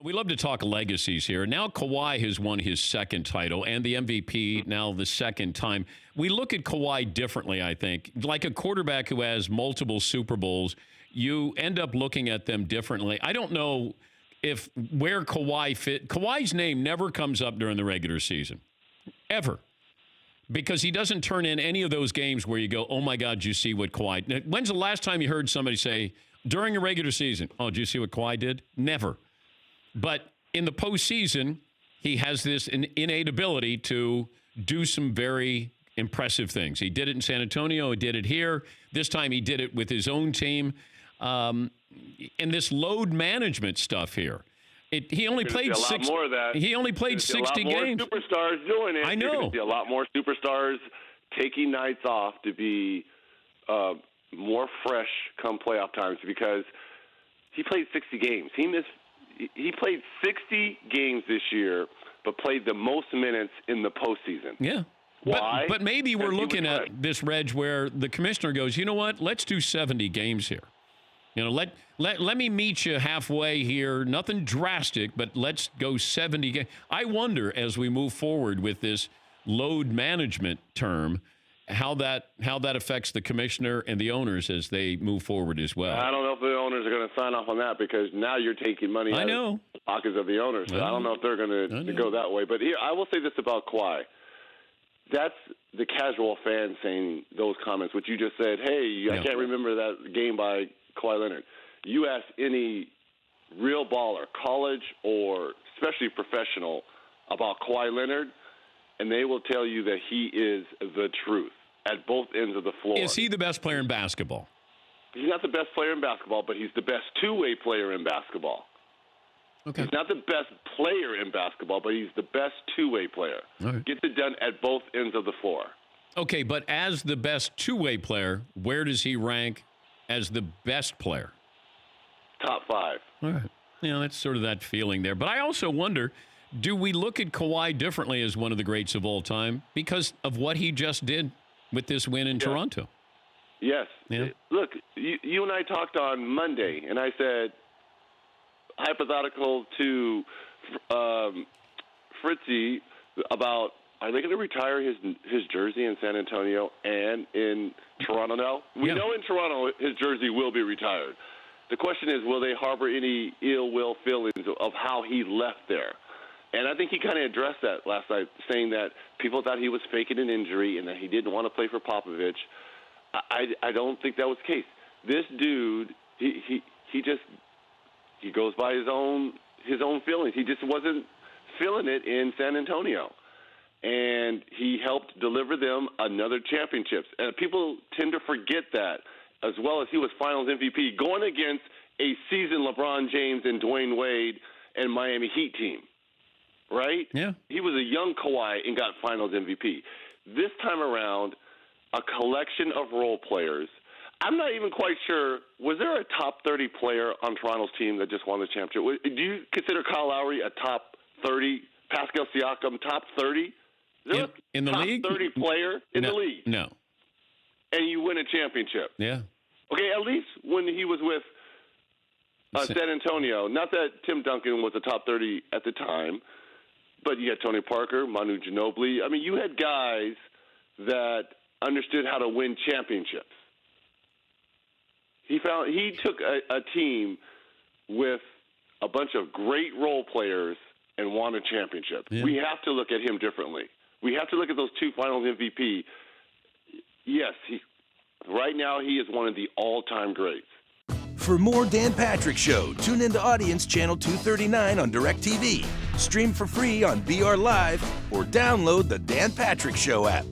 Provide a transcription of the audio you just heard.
We love to talk legacies here. Now Kawhi has won his second title and the MVP now the second time. We look at Kawhi differently, I think. Like a quarterback who has multiple Super Bowls, you end up looking at them differently. I don't know if where Kawhi fit. Kawhi's name never comes up during the regular season, ever. Because he doesn't turn in any of those games where you go, oh, my God, did you see what Kawhi. When's the last time you heard somebody say, during a regular season, oh, did you see what Kawhi did? Never. But in the postseason, he has this innate ability to do some very impressive things. He did it in San Antonio. He did it here. This time he did it with his own team. And this load management stuff here. He only played six. More of that. He only played 60 games. A lot more superstars doing it. I know. You're going to see a lot more superstars taking nights off to be more fresh come playoff times because he played 60 games. He played 60 games this year, but played the most minutes in the postseason. Yeah. Why? But maybe we're looking at this, Reg, where the commissioner goes, you know what? Let's do 70 games here. You know, let me meet you halfway here. Nothing drastic, but let's go 70 games. I wonder as we move forward with this load management term, how that affects the commissioner and the owners as they move forward as well. I don't know if the owners are going to sign off on that because now you're taking money out of the pockets of the owners. So I don't know if they're going to go that way. But here, I will say this about Kawhi. That's the casual fan saying those comments, which you just said, hey, I can't remember that game by Kawhi Leonard. You ask any real baller, college or especially professional, about Kawhi Leonard, and they will tell you that he is the truth at both ends of the floor. Is he the best player in basketball? He's not the best player in basketball, but he's the best two-way player in basketball. Okay. He's not the best player in basketball, but he's the best two-way player. Right. Gets it done at both ends of the floor. Okay, but as the best two-way player, where does he rank as the best player? Top 5. All right. You know, that's sort of that feeling there. But I also wonder, do we look at Kawhi differently as one of the greats of all time because of what he just did with this win in Toronto? Yes. Yeah. Look, you and I talked on Monday, and I said, hypothetical to Fritzy about, are they going to retire his jersey in San Antonio and in Toronto now? We know in Toronto his jersey will be retired. The question is, will they harbor any ill will feelings of how he left there? And I think he kind of addressed that last night, saying that people thought he was faking an injury and that he didn't want to play for Popovich. I don't think that was the case. This dude, he goes by his own feelings. He just wasn't feeling it in San Antonio. And he helped deliver them another championship. And people tend to forget that, as well as he was Finals MVP going against a seasoned LeBron James and Dwayne Wade and Miami Heat team. Right? Yeah. He was a young Kawhi and got Finals MVP. This time around, a collection of role players. I'm not even quite sure, was there a top 30 player on Toronto's team that just won the championship? Do you consider Kyle Lowry a top 30, Pascal Siakam top 30? Is there in the top league? 30 player in the league? No. And you win a championship? Yeah. Okay, at least when he was with San Antonio, not that Tim Duncan was a top 30 at the time, but you had Tony Parker, Manu Ginobili. I mean, you had guys that understood how to win championships. He took a team with a bunch of great role players and won a championship. Yeah. We have to look at him differently. We have to look at those two Finals MVP. Yes, right now he is one of the all-time greats. For more Dan Patrick Show, tune into Audience Channel 239 on DirecTV. Stream for free on BR Live or download the Dan Patrick Show app.